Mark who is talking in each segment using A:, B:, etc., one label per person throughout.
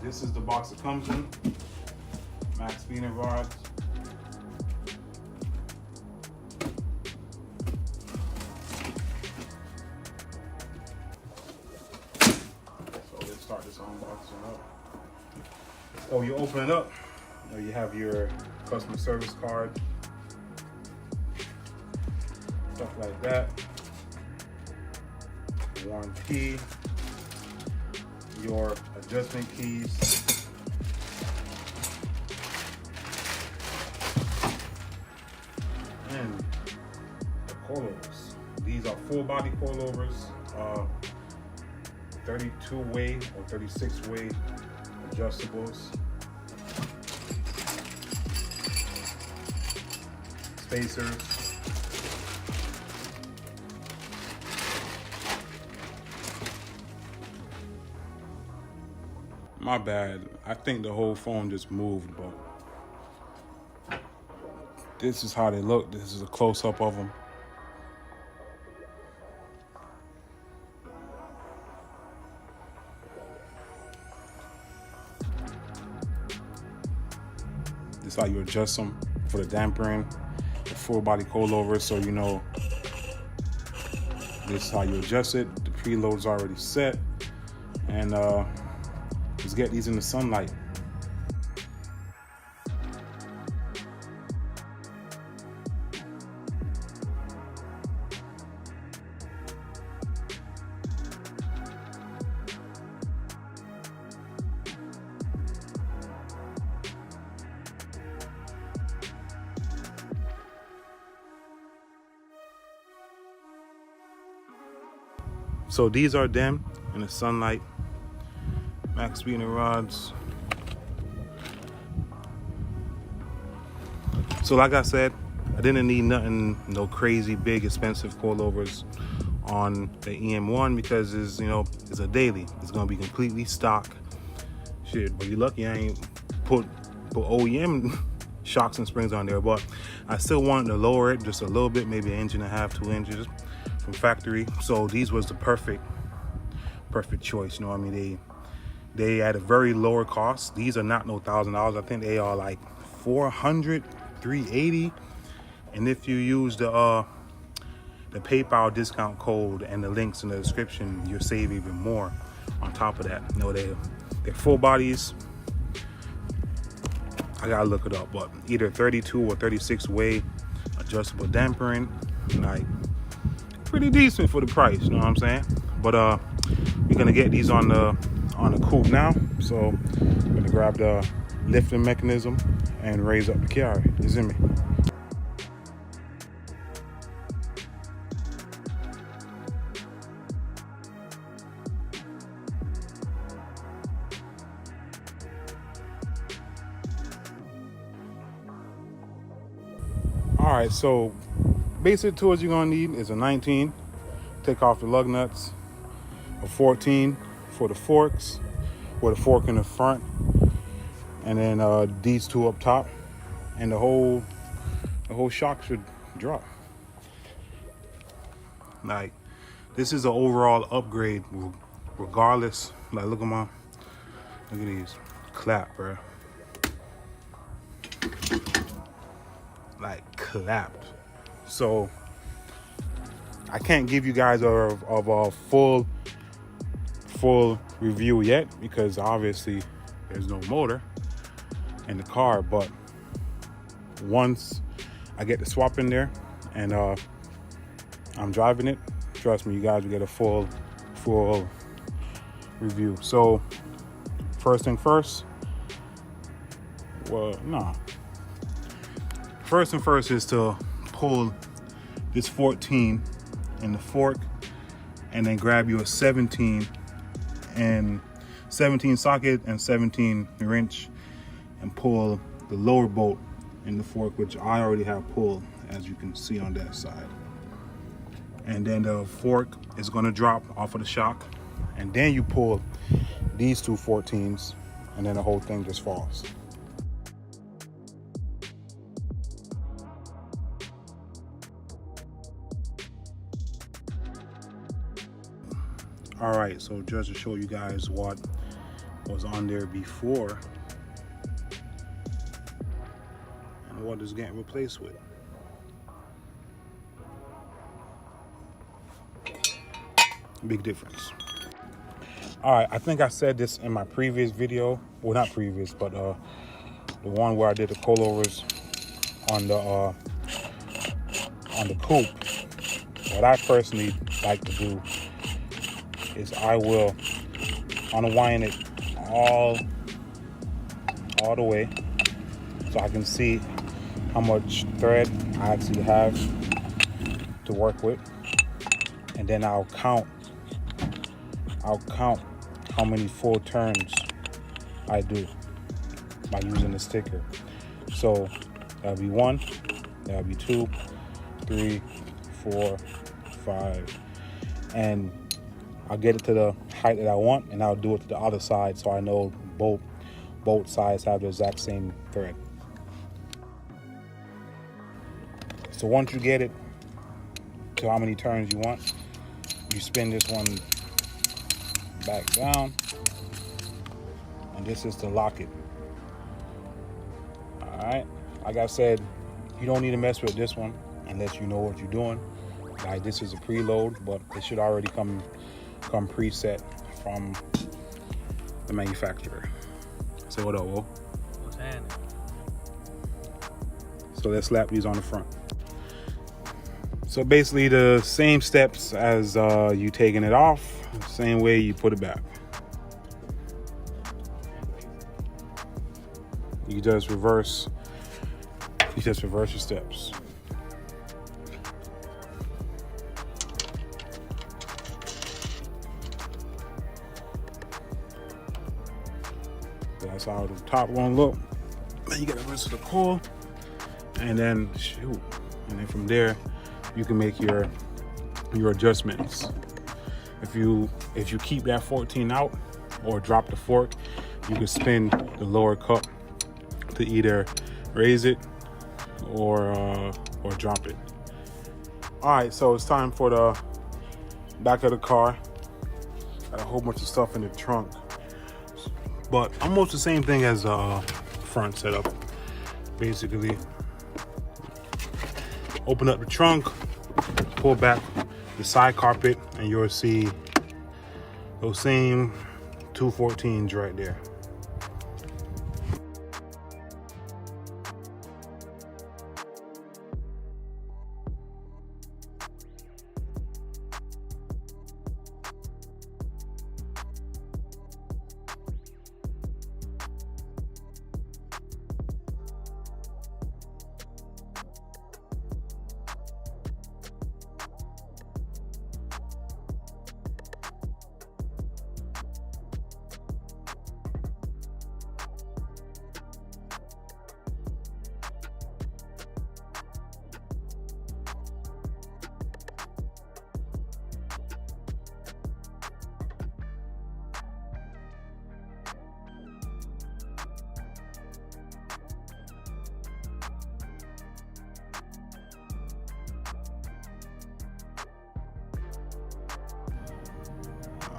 A: This is the box it comes in. MaxpeedingRods. So let's start this unboxing up. So you open it up. You have your customer service card, stuff like that. Warranty, your adjustment keys, and the coilovers. These are full body coilovers, 32-way or 36-way adjustables. Spacers. My bad. I think the whole phone just moved, but this is how they look. This is a close-up of them. This is how you adjust them for the dampering. The full body coilover, so you know this is how you adjust it. The preload's already set, and let's get these in the sunlight. So these are them in the sunlight. MaxpeedingRods. So like I said, I didn't need nothing, no crazy big expensive coilovers on the Em1 because it's, you know, it's a daily. It's gonna be completely stock. Shit, but you're lucky I ain't put OEM shocks and springs on there, but I still wanted to lower it just a little bit, maybe 1.5 inches, 2 inches from factory. So these was the perfect choice, you know what I mean? They at a very lower cost. These are not no $1,000. I think they are like $400, $380. And if you use the PayPal discount code and the links in the description, you'll save even more on top of that. You know, they're full bodies. I gotta look it up, but either 32 or 36 way adjustable dampering, like pretty decent for the price, you know what I'm saying? But we're gonna get these on the coupe now. So I'm gonna grab the lifting mechanism and raise up the carry. You see me? All right, so basic tools you're gonna need is a 19, take off the lug nuts, a 14 for the forks, with a fork in the front, and then these two up top, and the whole shock should drop. Like, this is an overall upgrade regardless. Like, look at these clap, bro. Like, clapped. So I can't give you guys a full review yet because obviously there's no motor in the car, but once I get the swap in there and I'm driving it, trust me, you guys will get a full review. So first thing first, first thing first is to pull this 14 in the fork and then grab you a 17 socket and 17 wrench and pull the lower bolt in the fork, which I already have pulled, as you can see on that side. And then the fork is going to drop off of the shock, and then you pull these two 14s, and then the whole thing just falls. All right, so just to show you guys what was on there before and what is getting replaced with. Big difference. All right, I think I said this in my previous video. Well, not previous, but the one where I did the coilovers on the coupe. What I personally like to do is I will unwind it all the way so I can see how much thread I actually have to work with, and then I'll count how many full turns I do by using the sticker. So that'll be 1, that'll be 2, 3, 4, 5, and I'll get it to the height that I want, and I'll do it to the other side so I know both sides have the exact same thread. So once you get it to how many turns you want, you spin this one back down, and this is to lock it. All right, like I said, you don't need to mess with this one unless you know what you're doing. Like, this is a preload, but it should already come preset from the manufacturer. Say what up, Will?
B: What's happening?
A: So let's slap these on the front. So basically the same steps as you taking it off, same way you put it back. You just reverse your steps. That's how the top one look. Then you get the rest of the coil, and then shoot, and then from there you can make your adjustments. If you keep that 14 out or drop the fork, you can spin the lower cup to either raise it or drop it. All right, so it's time for the back of the car. Got a whole bunch of stuff in the trunk, but almost the same thing as front setup. Basically, open up the trunk, pull back the side carpet, and you'll see those same 214s right there.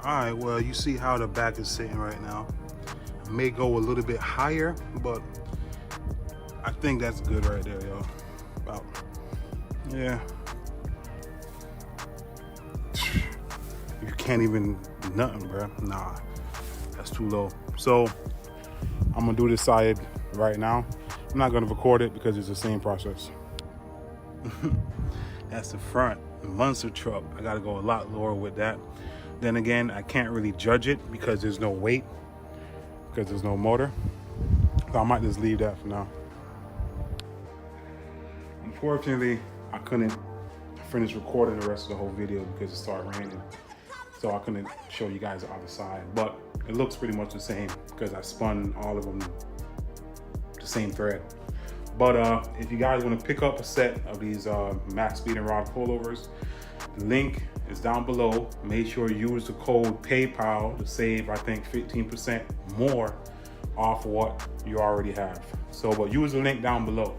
A: All right, well, you see how the back is sitting right now. I may go a little bit higher, but I think that's good right there, yo. About, yeah. You can't even do nothing, bro. Nah, that's too low. So I'm gonna do this side right now. I'm not gonna record it because it's the same process. That's the front monster truck. I gotta go a lot lower with that. Then again, I can't really judge it because there's no weight, because there's no motor. So I might just leave that for now. Unfortunately, I couldn't finish recording the rest of the whole video because it started raining. So I couldn't show you guys the other side, but it looks pretty much the same because I spun all of them the same thread. But if you guys want to pick up a set of these MaxpeedingRods Coilovers, the link is down below. Make sure you use the code PayPal to save, I think, 15% more off what you already have. So, but use the link down below.